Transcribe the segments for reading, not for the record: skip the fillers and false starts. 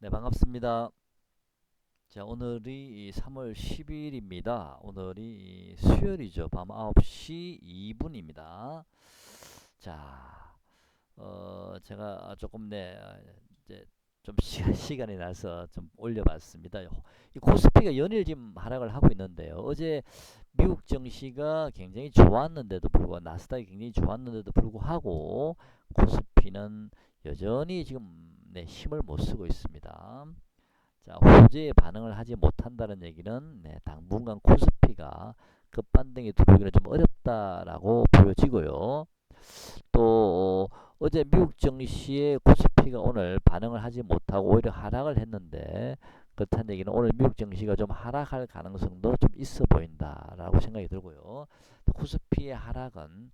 네, 반갑습니다. 자, 오늘이 3월 10일입니다. 오늘이 수요일이죠. 밤 9시 2분입니다. 자, 제가 조금 이제 좀 시간이 나서 좀 올려봤습니다. 이 코스피가 연일 지금 하락을 하고 있는데요. 어제 미국 증시가 굉장히 좋았는데도 불구하고 나스닥이 굉장히 좋았는데도 불구하고 코스피는 여전히 지금 힘을 못 쓰고 있습니다. 자, 호재에 반응을 하지 못한다는 얘기는 당분간 코스피가 급반등이 들어오기는 좀 어렵다라고 보여지고요. 또 어제 미국 증시의 코스피가 오늘 반응을 하지 못하고 오히려 하락을 했는데 그렇다는 얘기는 오늘 미국 증시가 좀 하락할 가능성도 좀 있어 보인다라고 생각이 들고요. 코스피의 하락은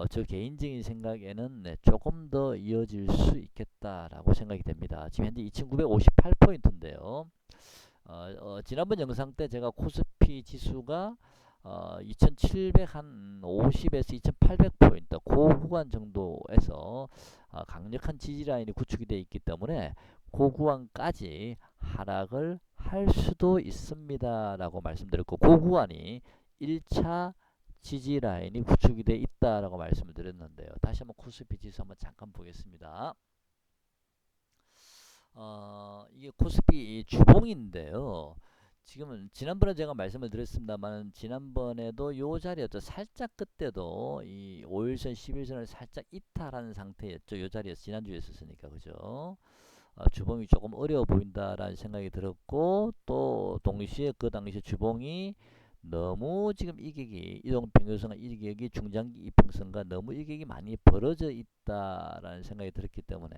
저 개인적인 생각에는 조금 더 이어질 수 있겠다라고 생각이 됩니다. 지금 현재 2958포인트인데요. 지난번 영상 때 제가 코스피 지수가 2750에서 2800포인트 그 구간 정도에서 강력한 지지라인이 구축이 되어 있기 때문에 그 구간까지 하락을 할 수도 있습니다 라고 말씀드렸고, 그 구간이 1차 지지라인이 구축이 되어 있다라고 말씀을 드렸는데요. 다시 한번 코스피 지수 한번 잠깐 보겠습니다. 이게 코스피 주봉인데요. 지금은 지난번에 제가 말씀을 드렸습니다만 지난번에도 요 자리였죠. 살짝 그때도 이 5일선, 11선을 살짝 이탈하는 상태였죠. 요 자리에서 지난주에 있었으니까 그죠. 주봉이 조금 어려워 보인다라는 생각이 들었고, 또 동시에 그 당시 주봉이 너무 지금 이격이 이동평균선과 이격이 중장기 이평선과 너무 이격이 많이 벌어져 있다라는 생각이 들었기 때문에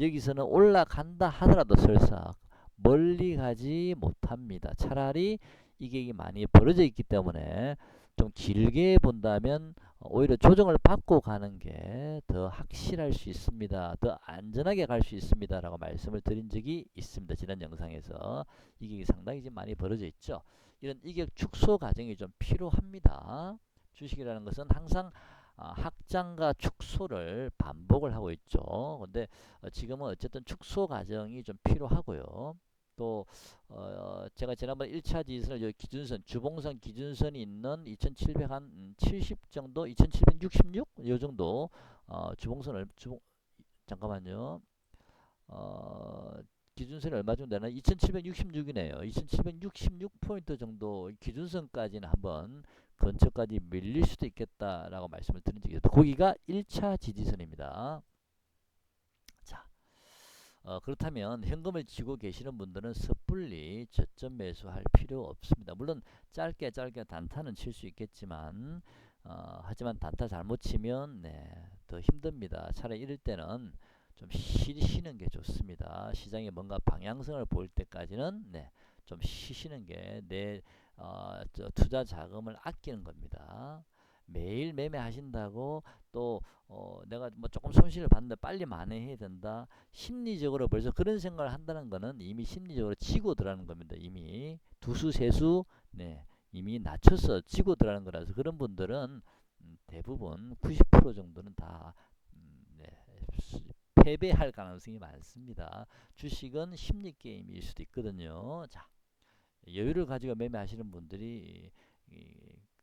여기서는 올라간다 하더라도 설사 멀리 가지 못합니다. 차라리 이격이 많이 벌어져 있기 때문에 좀 길게 본다면 오히려 조정을 받고 가는 게 더 확실할 수 있습니다. 더 안전하게 갈 수 있습니다. 라고 말씀을 드린 적이 있습니다. 지난 영상에서 이격이 상당히 좀 많이 벌어져 있죠. 이런 이격 축소 과정이 좀 필요합니다. 주식이라는 것은 항상 확장과 축소를 반복을 하고 있죠. 근데 지금은 어쨌든 축소 과정이 좀 필요하고요. 또 제가 지난번 1차 지지선을 여기 기준선 주봉선 기준선이 있는 2770 정도 2766 요 정도 주봉선을 잠깐만요. 어, 기준선이 얼마 정도 되나? 2766이네요. 2766포인트 정도 기준선까지는 한번 근처까지 밀릴 수도 있겠다라고 말씀을 드린 적이 있습니다. 거기가 1차 지지선입니다. 자, 그렇다면 현금을 쥐고 계시는 분들은 섣불리 저점 매수할 필요 없습니다. 물론 짧게 단타는 칠 수 있겠지만 하지만 단타 잘못 치면 더 힘듭니다. 차라리 이럴 때는 좀 쉬시는 게 좋습니다. 시장에 뭔가 방향성을 보일 때까지는 좀 쉬시는 게 내 투자 자금을 아끼는 겁니다. 매일 매매하신다고 또 내가 뭐 조금 손실을 봤는데 빨리 만회해야 된다. 심리적으로 벌써 그런 생각을 한다는 거는 이미 심리적으로 치고 들어가는 겁니다. 이미 두수 세수 이미 낮춰서 치고 들어가는 거라서 그런 분들은 대부분 90% 정도는 다 패배할 가능성이 많습니다. 주식은 심리 게임일 수도 있거든요. 자, 여유를 가지고 매매하시는 분들이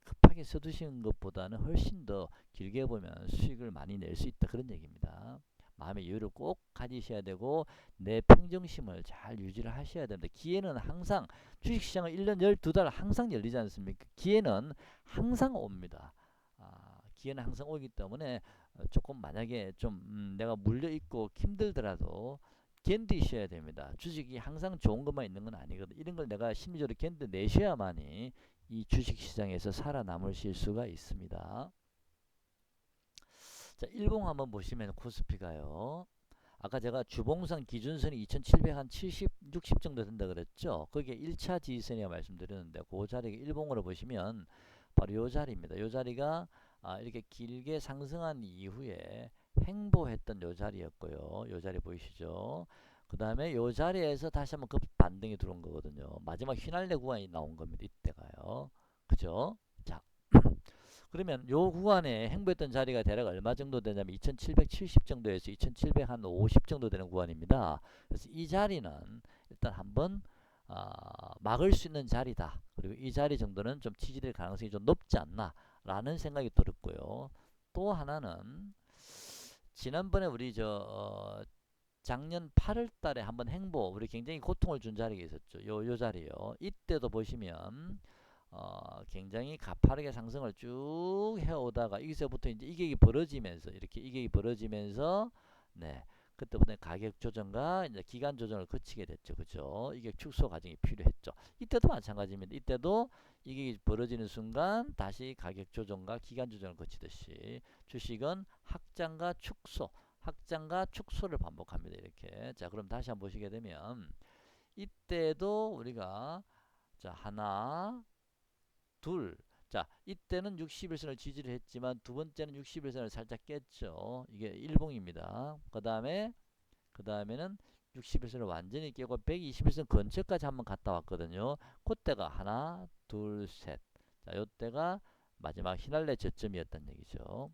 급하게 서두시는 것보다는 훨씬 더 길게 보면 수익을 많이 낼 수 있다, 그런 얘기입니다. 마음의 여유를 꼭 가지셔야 되고 내 평정심을 잘 유지를 하셔야 됩니다. 기회는 항상 주식시장은 1년 12달 항상 열리지 않습니까? 기회는 항상 옵니다. 기회는 항상 오기 때문에 조금 만약에 좀 내가 물려있고 힘들더라도 견디셔야 됩니다. 주식이 항상 좋은 것만 있는 건 아니거든. 이런 걸 내가 심리적으로 견뎌내셔야만이 이 주식시장에서 살아남으실 수가 있습니다. 자, 일봉 한번 보시면 코스피가요. 아까 제가 주봉선 기준선이 2770, 60 정도 된다 그랬죠. 그게 1차 지지선이라고 말씀드렸는데 그 자리가 일봉으로 보시면 바로 요 자리입니다. 요 자리가 이렇게 길게 상승한 이후에 횡보했던 요 자리였고요. 요 자리 보이시죠? 그 다음에 요 자리에서 다시 한번 급 반등이 들어온 거거든요. 마지막 휘날레 구간이 나온 겁니다. 이때가요. 그죠? 자, 그러면 요 구간에 행보했던 자리가 대략 얼마 정도 되냐면 2770 정도에서 2750 정도 되는 구간입니다. 그래서 이 자리는 일단 한번 막을 수 있는 자리다. 그리고 이 자리 정도는 좀 지지될 가능성이 좀 높지 않나 라는 생각이 들었고요. 또 하나는 지난번에 우리 작년 8월 달에 한번 행보 우리 굉장히 고통을 준 자리가 있었죠. 요 자리요. 이때도 보시면 굉장히 가파르게 상승을 쭉 해오다가 여기서부터 이제 이격이 벌어지면서 이렇게 이격이 벌어지면서 네 그때부터 가격 조정과 이제 기간 조정을 거치게 됐죠. 그죠? 이격 축소 과정이 필요했죠. 이때도 마찬가지입니다. 이때도 이격이 벌어지는 순간 다시 가격 조정과 기간 조정을 거치듯이 주식은 확장과 축소를 반복합니다. 이렇게. 자, 그럼 다시 한번 보시게 되면 이때도 우리가 자, 하나, 둘. 자, 이때는 61선을 지지를 했지만 두 번째는 61선을 살짝 깼죠. 이게 일봉입니다. 그다음에는 61선을 완전히 깨고 121선 근처까지 한번 갔다 왔거든요. 그때가 하나, 둘, 셋. 자, 요때가 마지막 휘날레 저점이었단 얘기죠.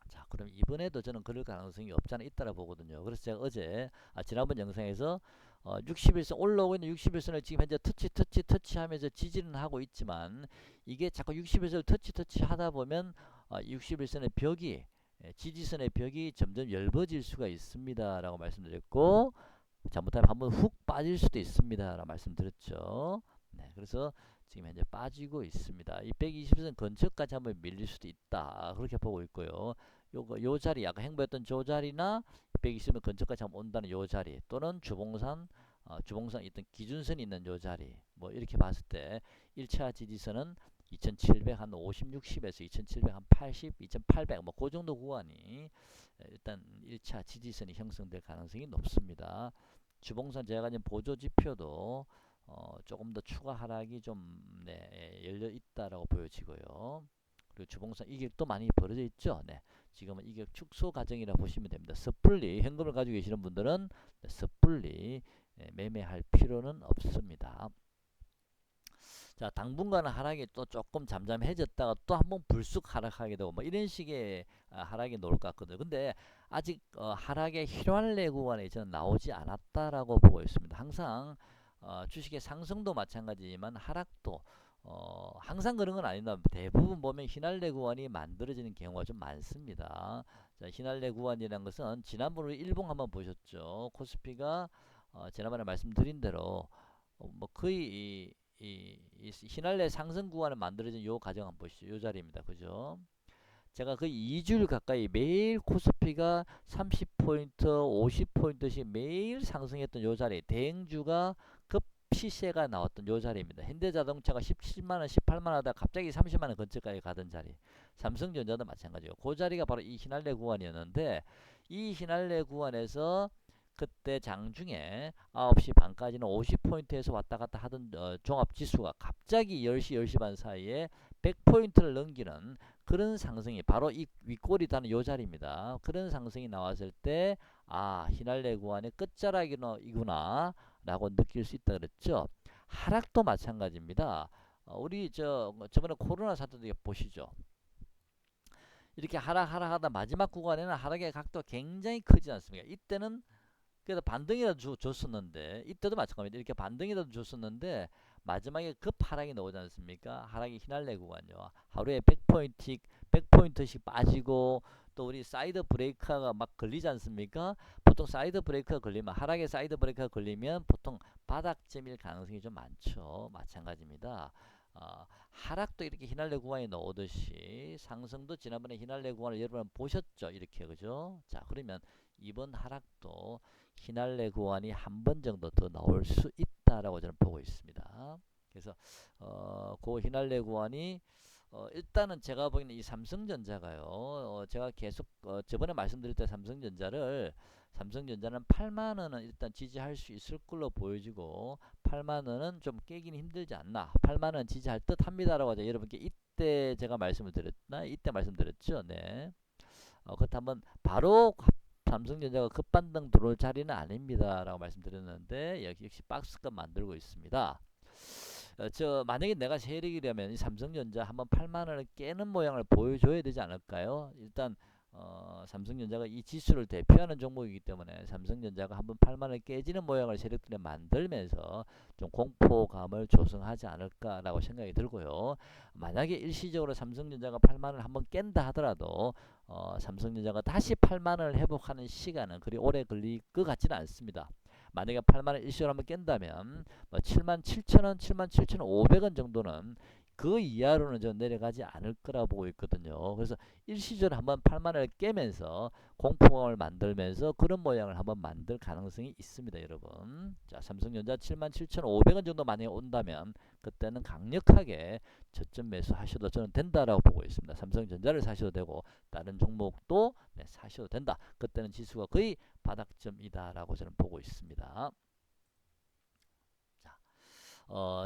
자, 그럼 이번에도 저는 그럴 가능성이 없지 않아 있다라 보거든요. 그래서 제가 어제 지난번 영상에서 61선 올라오고 있는 61선을 지금 현재 터치 하면서 지지는 하고 있지만 이게 자꾸 61선을 터치 하다 보면 61선의 벽이 지지선의 벽이 점점 얇아질 수가 있습니다 라고 말씀드렸고 잘못하면 한번 훅 빠질 수도 있습니다 라고 말씀드렸죠. 네, 그래서 지금 현재 빠지고 있습니다. 이 120선 근처까지 한번 밀릴 수도 있다 그렇게 보고 있고요. 요 자리 아까 행보했던 저 자리나 120선 근처까지 한번 온다는 요 자리 또는 주봉산 있던 기준선이 있는 요 자리 뭐 이렇게 봤을 때 1차 지지선은 2700 한 50, 60에서 2700 한 80, 2800 뭐 그 정도 구간이 일단 1차 지지선이 형성될 가능성이 높습니다. 주봉산 제가 가진 보조 지표도 조금 더 추가 하락이 좀 열려 있다라고 보여지고요. 그리고 주봉산 이격도 많이 벌어져 있죠. 네. 지금은 이격 축소 과정이라 보시면 됩니다. 섣불리 현금을 가지고 계시는 분들은 섣불리 매매할 필요는 없습니다. 자, 당분간은 하락이 또 조금 잠잠해졌다가 또 한번 불쑥 하락하게 되고 뭐 이런 식의 하락이 나올 것 같거든요. 근데 아직 하락의 휘날레 구간에 저는 나오지 않았다라고 보고 있습니다. 항상 주식의 상승도 마찬가지지만 하락도 항상 그런 건 아니다. 대부분 보면 휘날레 구간이 만들어지는 경우가 좀 많습니다. 자, 휘날레 구간이라는 것은 지난번에 일봉 한번 보셨죠. 코스피가 지난번에 말씀드린 대로 뭐 거의 이 휘날레 상승 구간을 만들어진 요 과정 한번 보시죠. 요 자리입니다. 그죠? 제가 거의 2주일 가까이 매일 코스피가 30포인트, 50포인트씩 매일 상승했던 요 자리, 대행주가 급시세가 나왔던 요 자리입니다. 현대자동차가 17만원, 18만원 하다가 갑자기 30만원 근처까지 가던 자리. 삼성전자도 마찬가지고 그 자리가 바로 이 휘날레 구간이었는데 이 휘날레 구간에서 그때 장중에 9시 반까지는 50포인트에서 왔다 갔다 하던 종합지수가 갑자기 10시, 10시 반 사이에 100포인트를 넘기는 그런 상승이 바로 이 윗골이 다는 요 자리입니다. 그런 상승이 나왔을 때 휘날레 구간의 끝자락이구나 라고 느낄 수 있다 그랬죠. 하락도 마찬가지입니다. 우리 저번에 코로나 사태 때 보시죠. 이렇게 하락하다 마지막 구간에는 하락의 각도가 굉장히 크지 않습니까? 이때는 그래서 반등이라도 줬었는데 이때도 마찬가지입니다. 이렇게 반등이라도 줬었는데 마지막에 급 하락이 나오지 않습니까? 하락이 휘날레 구간요. 하루에 100포인트씩 빠지고 또 우리 사이드 브레이크가 막 걸리지 않습니까? 보통 사이드 브레이크가 걸리면 하락에 사이드 브레이크가 걸리면 보통 바닥점일 가능성이 좀 많죠. 마찬가지입니다. 하락도 이렇게 휘날레 구간이 나오듯이 상승도 지난번에 휘날레 구간을 여러분 보셨죠? 이렇게 그죠? 자, 그러면 이번 하락도 휘날레 구간이 한 번 정도 더 나올 수 있다라고 저는 보고 있습니다. 그래서 그 휘날레 구간이 일단은 제가 보기에는 이 삼성전자가요. 제가 계속 저번에 말씀드릴 때 삼성전자는 8만원은 일단 지지할 수 있을 걸로 보여지고 8만원은 좀 깨기는 힘들지 않나 8만원 지지할 듯 합니다라고 여러분께 이때 제가 말씀을 드렸나 이때 말씀드렸죠. 네. 그렇다 한번 바로 삼성전자가 급반등 들어올 자리는 아닙니다 라고 말씀드렸는데 역시 박스권 만들고 있습니다. 저 만약에 내가 세력이라면 이 삼성전자 한번 8만 원을 깨는 모양을 보여줘야 되지 않을까요? 일단 삼성전자가 이 지수를 대표하는 종목이기 때문에 삼성전자가 한번 8만 원을 깨지는 모양을 세력들이 만들면서 좀 공포감을 조성하지 않을까라고 생각이 들고요. 만약에 일시적으로 삼성전자가 8만 원을 한번 깬다 하더라도 삼성전자가 다시 8만 원을 회복하는 시간은 그리 오래 걸릴 것 같지는 않습니다. 만약에 8만 원 일시적으로 한번 깬다면 뭐 7만 7천 원, 7만 7,500원 정도는 그 이하로는 좀 내려가지 않을 거라 보고 있거든요. 그래서 일시적으로 한번 8만 원을 깨면서 공포감을 만들면서 그런 모양을 한번 만들 가능성이 있습니다, 여러분. 자, 삼성전자 7만 7,500원 정도 만약에 온다면 그때는 강력하게 저점 매수하셔도 저는 된다라고 보고 있습니다. 삼성전자를 사셔도 되고 다른 종목도 네, 사셔도 된다. 그때는 지수가 거의 바닥점이다라고 저는 보고 있습니다. 자,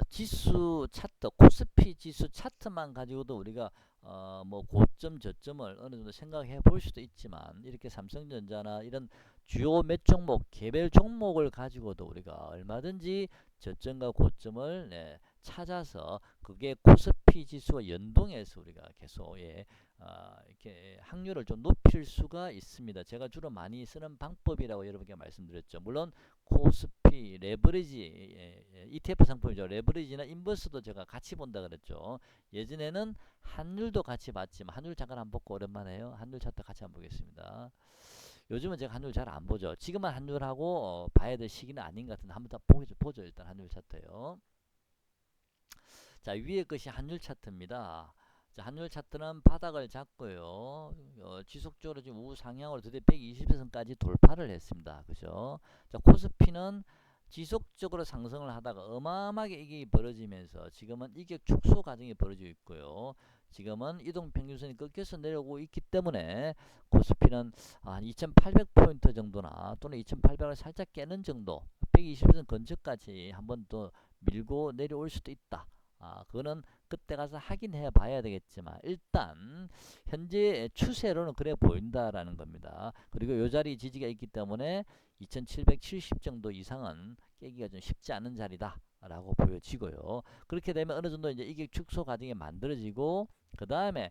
지수 차트, 코스피 지수 차트만 가지고도 우리가 뭐 고점 저점을 어느 정도 생각해 볼 수도 있지만 이렇게 삼성전자나 이런 주요 몇 종목 개별 종목을 가지고도 우리가 얼마든지 저점과 고점을 네, 찾아서 그게 코스피 지수와 연동해서 우리가 계속 이렇게 확률을 좀 높일 수가 있습니다. 제가 주로 많이 쓰는 방법이라고 여러분께 말씀드렸죠. 물론 코스피, 레버리지, ETF 상품이죠. 레버리지나 인버스도 제가 같이 본다 그랬죠. 예전에는 환율도 같이 봤지만 환율 잠깐 안 보고 오랜만에요. 환율 차트 같이 안 보겠습니다. 요즘은 제가 환율 잘 안 보죠. 지금은 환율하고 봐야 될 시기는 아닌 것 같은데 한번 다 보죠. 일단 환율 차트요. 자, 위에 것이 환율 차트입니다. 자, 환율 차트는 바닥을 잡고요. 지속적으로 지금 우상향으로 드디어 120선까지 돌파를 했습니다. 그죠? 자, 코스피는 지속적으로 상승을 하다가 어마어마하게 이게 벌어지면서 지금은 이격 축소 과정이 벌어지고 있고요. 지금은 이동평균선이 꺾여서 내려오고 있기 때문에 코스피는 한 2800포인트 정도나 또는 2800을 살짝 깨는 정도 120선 근처까지 한번 더 밀고 내려올 수도 있다. 그거는 그때 가서 확인해 봐야 되겠지만 일단 현재 추세로는 그래 보인다라는 겁니다. 그리고 요 자리 지지가 있기 때문에 2770 정도 이상은 깨기가 좀 쉽지 않은 자리다 라고 보여지고요. 그렇게 되면 어느 정도 이제 이게 축소 과정이 만들어지고 그 다음에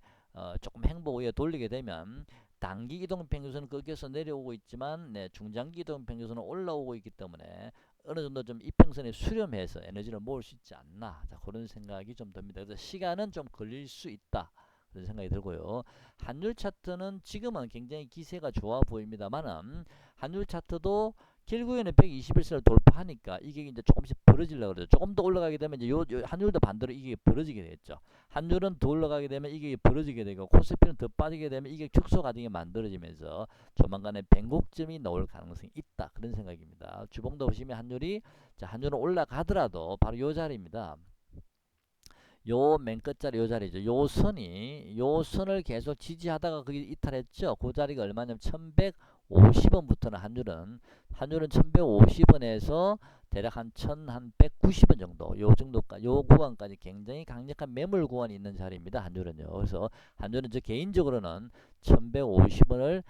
조금 행보 위에 돌리게 되면 단기 이동 평균선은 꺾여서 내려오고 있지만 네, 중장기 이동 평균선은 올라오고 있기 때문에 어느 정도 좀 이평선에 수렴해서 에너지를 모을 수 있지 않나, 자, 그런 생각이 좀 듭니다. 그래서 시간은 좀 걸릴 수 있다, 그런 생각이 들고요. 환율 차트는 지금은 굉장히 기세가 좋아 보입니다만은 환율 차트도 결국에는 121선을 돌파하니까 이게 이제 조금씩 벌어지려고 그러죠. 조금 더 올라가게 되면 이제 요 환율도 반대로 이게 벌어지게 되겠죠. 환율은 더 올라가게 되면 이게 벌어지게 되고 코스피는 더 빠지게 되면 이게 축소 과정이 만들어지면서 조만간에 변곡점이 나올 가능성이 있다, 그런 생각입니다. 주봉도 보시면 환율이, 자, 환율은 올라가더라도 바로 요 자리입니다. 요 맨 끝자리 요 자리죠. 요 선을 계속 지지하다가 거기 이탈했죠. 그 자리가 얼마냐면 1150원부터는 환율은 1150원에서 대략 한 1190원 정도, 요 정도까지, 요 구간까지 굉장히 강력한 매물 구간이 있는 자리입니다. 환율은요. 그래서 환율은 저 개인적으로는 1150원을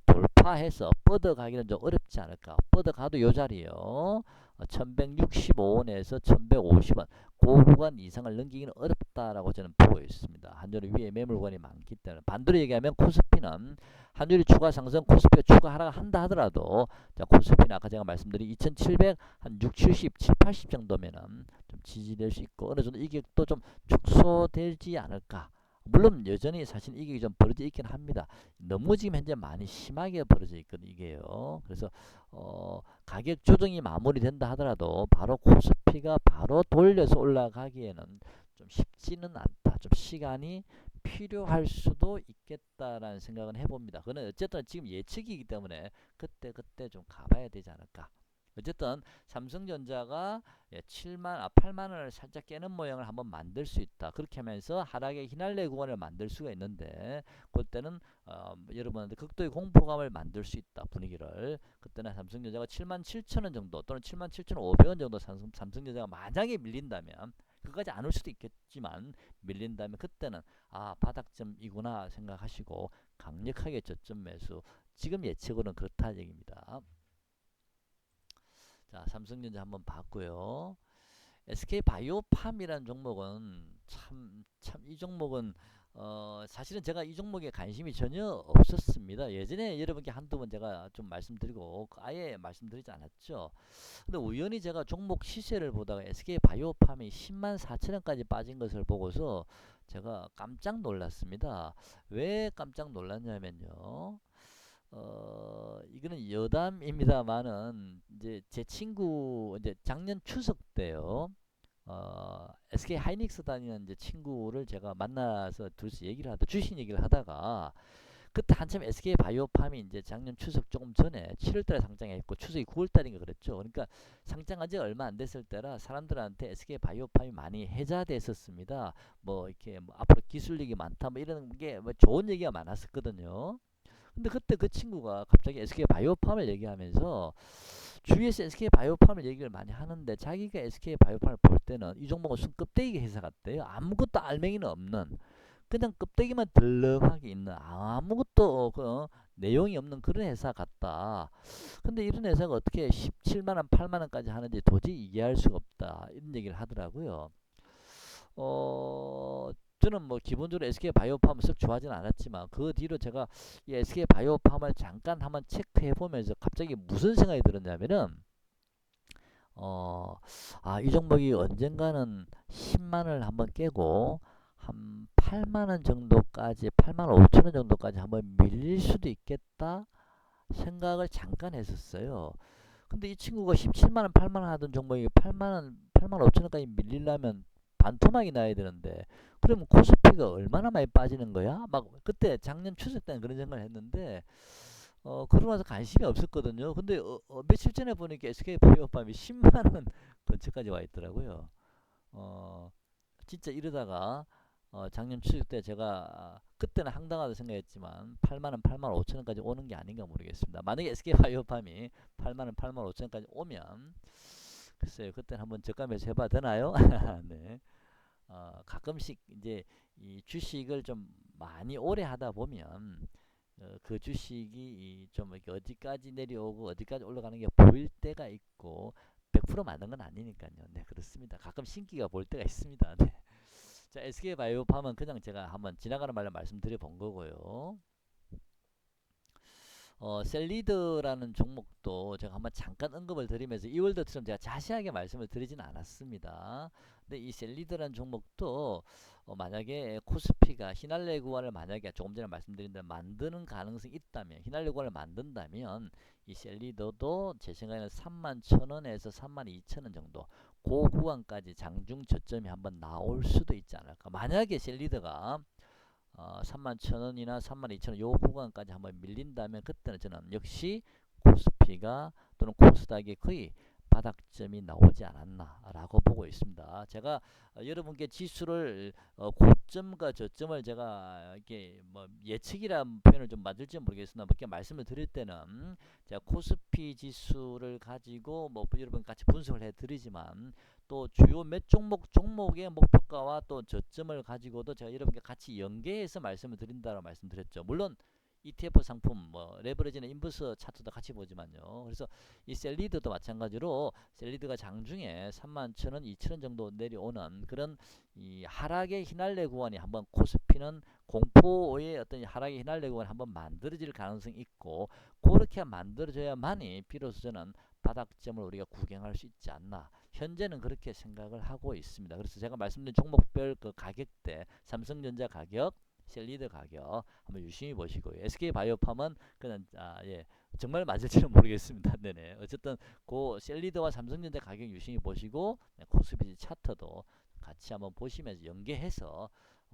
돌파해서 뻗어가기는 좀 어렵지 않을까. 뻗어가도 요 자리요. 1165원에서 1150원 그 구간 이상을 넘기기는 어렵다라고 저는 보고 있습니다. 한율이 위에 매물권이 많기 때문에. 반대로 얘기하면 코스피는 한율이 추가 상승, 코스피가 추가 하락 한다 하더라도, 자, 코스피는 아까 제가 말씀드린 2700, 한 6, 70, 7, 80 정도면은 좀 지지될 수 있고 어느 정도 이격도 좀 축소되지 않을까. 물론 여전히 사실 이게 좀 벌어져 있긴 합니다. 너무 지금 현재 많이 심하게 벌어져 있거든요, 이게요. 그래서 가격 조정이 마무리된다 하더라도 바로 코스피가 바로 돌려서 올라가기에는 좀 쉽지는 않다. 좀 시간이 필요할 수도 있겠다라는 생각은 해봅니다. 그는 어쨌든 지금 예측이기 때문에 그때 좀 가봐야 되지 않을까. 어쨌든 삼성전자가 8만 원을 살짝 깨는 모양을 한번 만들 수 있다. 그렇게 하면서 하락의 휘날레 구간을 만들 수가 있는데 그때는 여러분한테 극도의 공포감을 만들 수 있다, 분위기를. 그때는 삼성전자가 7만 7천 원 정도 또는 7만 7,500원 정도 삼성전자가 만약에 밀린다면, 그까지 안 올 수도 있겠지만 밀린다면 그때는 바닥점이구나 생각하시고 강력하게 저점 매수, 지금 예측으로는 그렇다 얘기입니다. 자, 삼성전자 한번 봤고요. SK바이오팜이라는 종목은 참 이 종목은 사실은 제가 이 종목에 관심이 전혀 없었습니다. 예전에 여러분께 한두 번 제가 좀 말씀드리고 아예 말씀드리지 않았죠. 근데 우연히 제가 종목 시세를 보다가 SK바이오팜이 10만 4천 원까지 빠진 것을 보고서 제가 깜짝 놀랐습니다. 왜 깜짝 놀랐냐면요. 이거는 여담입니다만은 이제 제 친구 이제 작년 추석 때요. SK 하이닉스 다니는 이제 친구를 제가 만나서 둘이서 얘기를 하다 주식 얘기를 하다가 그때 한참 SK 바이오팜이 이제 작년 추석 조금 전에 7월달에 상장했고 추석이 9월달인가 그랬죠. 그러니까 상장한 지 얼마 안 됐을 때라 사람들한테 SK 바이오팜이 많이 해자됐었습니다. 뭐 이렇게 뭐 앞으로 기술력이 많다 뭐 이런 게 뭐 좋은 얘기가 많았었거든요. 근데 그때 그 친구가 갑자기 SK 바이오팜을 얘기하면서 주위에서 SK 바이오팜을 얘기를 많이 하는데 자기가 SK 바이오팜을 볼 때는 이 종목은 순 껍데기 회사 같대요. 아무것도 알맹이는 없는 그냥 껍데기만 덜렁하게 있는 아무것도 내용이 없는 그런 회사 같다. 근데 이런 회사가 어떻게 17만원, 8만원까지 하는지 도저히 이해할 수가 없다. 이런 얘기를 하더라고요. 어, 저는 뭐 기본적으로 SK 바이오팜을 썩 좋아하지는 않았지만 그 뒤로 제가 이 SK 바이오팜을 잠깐 한번 체크해 보면서 갑자기 무슨 생각이 들었냐면은 어, 이 종목이 언젠가는 10만을 한번 깨고 한 8만원 정도까지 8만 5천원 정도까지 한번 밀릴 수도 있겠다 생각을 잠깐 했었어요. 근데 이 친구가 17만원 8만원 하던 종목이 8만 5천원까지 밀리려면 반토막이 나야 되는데 그러면 코스피가 얼마나 많이 빠지는 거야? 막 그때 작년 추석 때는 그런 생각을 했는데 그러고 나서 관심이 없었거든요. 근데 며칠 전에 보니까 SK바이오팜이 10만원 근처까지 와 있더라고요. 어, 진짜 이러다가 작년 추석 때 제가 그때는 황당하다 생각했지만 8만원, 8만 5천원까지 오는 게 아닌가 모르겠습니다. 만약에 SK바이오팜이 8만원, 8만 5천원까지 오면 글쎄요, 그때는 한번 저가매수 해봐도 되나요? 네. 가끔씩 이제 이 주식을 좀 많이 오래 하다 보면 그 주식이 좀 이렇게 어디까지 내려오고 어디까지 올라가는 게 보일 때가 있고 100% 맞는 건 아니니까요. 네, 그렇습니다. 가끔 신기가 볼 때가 있습니다. 네. 자, SK바이오팜은 그냥 제가 한번 지나가는 말로 말씀드려 본 거고요. 셀리드라는 종목도 제가 한번 잠깐 언급을 드리면서 이월드처럼 제가 자세하게 말씀을 드리진 않았습니다. 근데 이 셀리드라는 종목도 만약에 코스피가 휘날레 구간을 만약에 조금 전에 말씀드린 대로 만드는 가능성이 있다면 휘날레 구간을 만든다면 이 셀리더도 제 생각에는 31,000원에서 32,000원 정도 그 구간까지 장중 저점이 한번 나올 수도 있지 않을까. 만약에 셀리더가 31,000원이나 32,000원 요 구간까지 한번 밀린다면 그때는 저는 역시 코스피가 또는 코스닥이 거의 바닥점이 나오지 않았나라고 보고 있습니다. 제가 여러분께 지수를 고점과 저점을 제가 이렇게 뭐 예측이라는 표현을 좀 맞을지 모르겠으나 이렇게 말씀을 드릴 때는 제가 코스피 지수를 가지고 뭐 여러분 같이 분석을 해드리지만 또 주요 몇 종목의 목표가와 또 저점을 가지고도 제가 여러분께 같이 연계해서 말씀을 드린다고 말씀드렸죠. 물론 ETF 상품 뭐 레버리지나 인버스 차트도 같이 보지만요. 그래서 이 셀리드도 마찬가지로 셀리드가 장중에 31,000원, 2,000원 정도 내려오는 그런 이 하락의 휘날레 구간이 한번 코스피는 공포의 어떤 하락의 휘날레 구간이 한번 만들어질 가능성이 있고 그렇게 만들어져야만이 비로소 저는 바닥점을 우리가 구경할 수 있지 않나. 현재는 그렇게 생각을 하고 있습니다. 그래서 제가 말씀드린 종목별 그 가격대, 삼성전자 가격, 셀리드 가격 한번 유심히 보시고요. SK바이오팜은 그냥 예, 정말 맞을지는 모르겠습니다. 네네. 어쨌든 그 셀리드와 삼성전자 가격 유심히 보시고 네, 코스피 차트도 같이 한번 보시면서 연계해서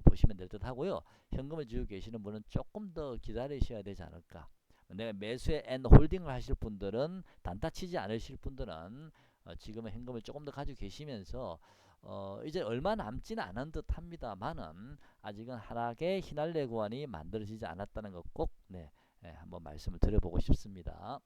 보시면 될 듯 하고요. 현금을 쥐고 계시는 분은 조금 더 기다리셔야 되지 않을까. 내가 매수에 앤 홀딩을 하실 분들은 단타 치지 않으실 분들은 지금은 현금을 조금 더 가지고 계시면서 이제 얼마 남지는 않은 듯 합니다만은 아직은 하락의 휘날레 구간이 만들어지지 않았다는 것 꼭 네, 한번 말씀을 드려보고 싶습니다.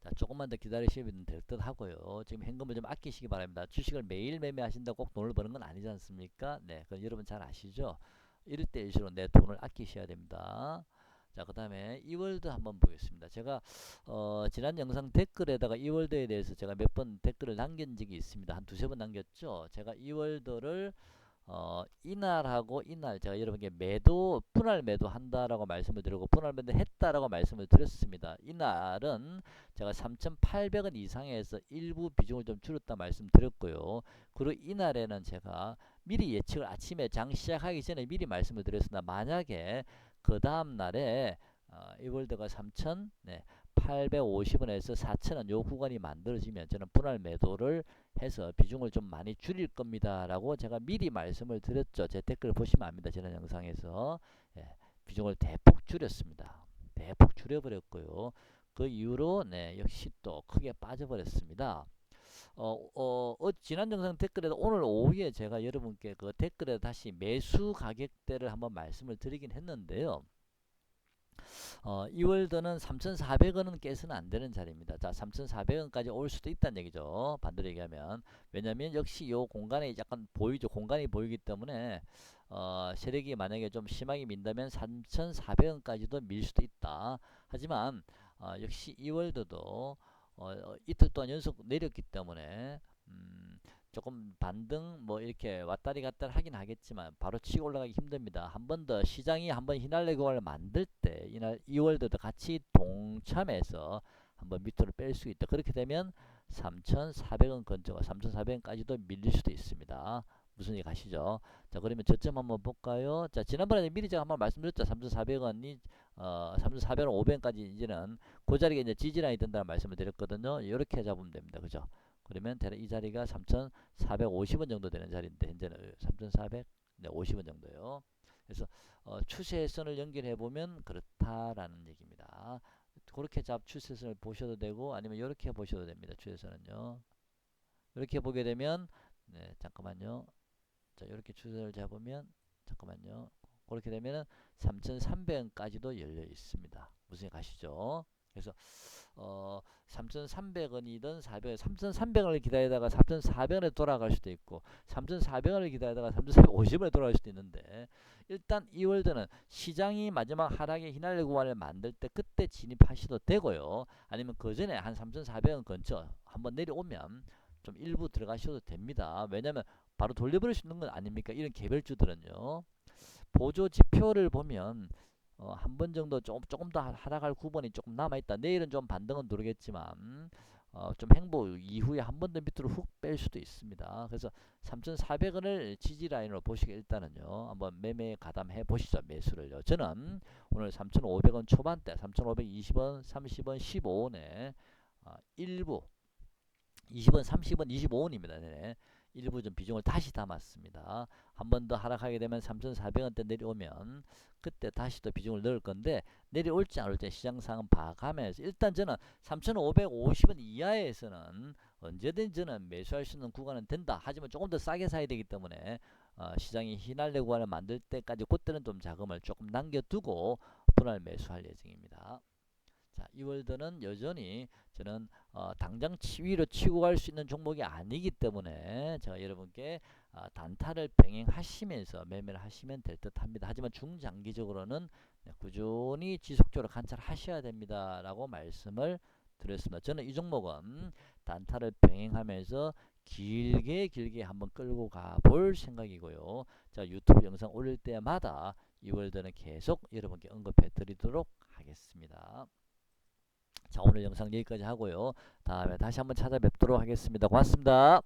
자, 조금만 더 기다리시면 될 듯 하고요. 지금 현금을 좀 아끼시기 바랍니다. 주식을 매일 매매하신다고 꼭 돈을 버는 건 아니지 않습니까? 네, 그건 여러분 잘 아시죠? 이럴 때일수록 내 돈을 아끼셔야 됩니다. 자, 그 다음에 이월드 한번 보겠습니다. 제가 지난 영상 댓글에다가 이월드에 대해서 제가 몇 번 댓글을 남긴 적이 있습니다. 한 두세 번 남겼죠. 제가 이월드를 이날하고 이날 제가 여러분께 매도 분할 매도 한다라고 말씀을 드리고 분할 매도 했다라고 말씀을 드렸습니다. 이날은 제가 3,800원 이상에서 일부 비중을 좀 줄였다 말씀드렸고요. 그리고 이날에는 제가 미리 예측을 아침에 장 시작하기 전에 미리 말씀을 드렸습니다. 만약에 그 다음 날에 이월드가 3,850원에서 4,000원 요 구간이 만들어지면 저는 분할 매도를 해서 비중을 좀 많이 줄일 겁니다 라고 제가 미리 말씀을 드렸죠. 제 댓글 보시면 압니다. 지난 영상에서 비중을 대폭 줄였습니다. 대폭 줄여버렸고요. 그 이후로 역시 또 크게 빠져버렸습니다. 지난 영상 댓글에도 오늘 오후에 제가 여러분께 그 댓글에 다시 매수 가격대를 한번 말씀을 드리긴 했는데요. 이월드는 3,400원은 깨서는 안 되는 자리입니다. 자, 3,400원까지 올 수도 있다는 얘기죠. 반대로 얘기하면. 왜냐면 역시 요 공간에 약간 보이죠. 공간이 보이기 때문에 세력이 만약에 좀 심하게 민다면 3,400원까지도 밀 수도 있다. 하지만 역시 이월드도 이틀 동안 연속 내렸기 때문에 조금 반등 뭐 이렇게 왔다리 갔다리 하긴 하겠지만 바로 치고 올라가기 힘듭니다. 한 번 더 시장이 한번 휘날려 교환을 만들 때 이날 2월도 같이 동참해서 한번 밑으로 뺄 수 있다. 그렇게 되면 3,400원 근처가 3,400원까지도 밀릴 수도 있습니다. 무슨 얘기 가시죠? 자, 그러면 저점 한번 볼까요? 자, 지난번에 미리 제가 한번 말씀드렸죠. 3,400원이 3,400원 500원까지 이제는 그 자리가 이제 지지라인이 된다는 말씀을 드렸거든요. 이렇게 잡으면 됩니다. 그죠? 그러면 대략 이 자리가 3,450원 정도 되는 자리인데 현재는 3,450원 정도요. 그래서 추세선을 연결해 보면 그렇다라는 얘기입니다. 그렇게 추세선을 보셔도 되고 아니면 이렇게 보셔도 됩니다. 추세선은요. 이렇게 보게 되면 잠깐만요. 자, 이렇게 추세를 잡으면 잠깐만요. 그렇게 되면은 3,300원까지도 열려 있습니다. 무슨 가시죠? 그래서 3,300원이든 400원, 3,300원을 기다리다가 3,400원에 돌아갈 수도 있고 3,400원을 기다리다가 3,450원에 돌아갈 수도 있는데 일단 이월드는 시장이 마지막 하락의 휘날려 구간을 만들 때 그때 진입하셔도 되고요. 아니면 그 전에 한 3,400원 근처 한번 내려오면 좀 일부 들어가셔도 됩니다. 왜냐면 바로 돌려버릴 수 있는 건 아닙니까? 이런 개별주들은요. 보조 지표를 보면 한 번 정도 조금 더 하락할 구간이 조금 남아있다. 내일은 좀 반등은 누르겠지만 좀 행보 이후에 한 번 더 밑으로 훅 뺄 수도 있습니다. 그래서 3,400원을 지지라인으로 보시게 일단은요. 한번 매매 가담해 보시죠. 매수를요. 저는 오늘 3,500원 초반대 3,520원 30원 15원에 일부 20원 30원 25원입니다. 네. 일부 좀 비중을 다시 담았습니다. 한 번 더 하락하게 되면 3,400원대 내려오면 그때 다시 또 비중을 넣을 건데 내려올지 안 올지 시장 상황 봐가면서 일단 저는 3,550원 이하에서는 언제든지 저는 매수할 수 있는 구간은 된다. 하지만 조금 더 싸게 사야 되기 때문에 시장이 휘날려 구간을 만들 때까지 그때는 좀 자금을 조금 남겨두고 분할 매수할 예정입니다. 자, 이월드는 여전히 저는 당장 위로 치고 갈 수 있는 종목이 아니기 때문에 제가 여러분께 단타를 병행하시면서 매매를 하시면 될 듯 합니다. 하지만 중장기적으로는 꾸준히 지속적으로 관찰하셔야 됩니다. 라고 말씀을 드렸습니다. 저는 이 종목은 단타를 병행하면서 길게 한번 끌고 가볼 생각이고요. 자, 유튜브 영상 올릴 때마다 이월드는 계속 여러분께 언급해 드리도록 하겠습니다. 자, 오늘 영상 여기까지 하고요. 다음에 다시 한번 찾아뵙도록 하겠습니다. 고맙습니다.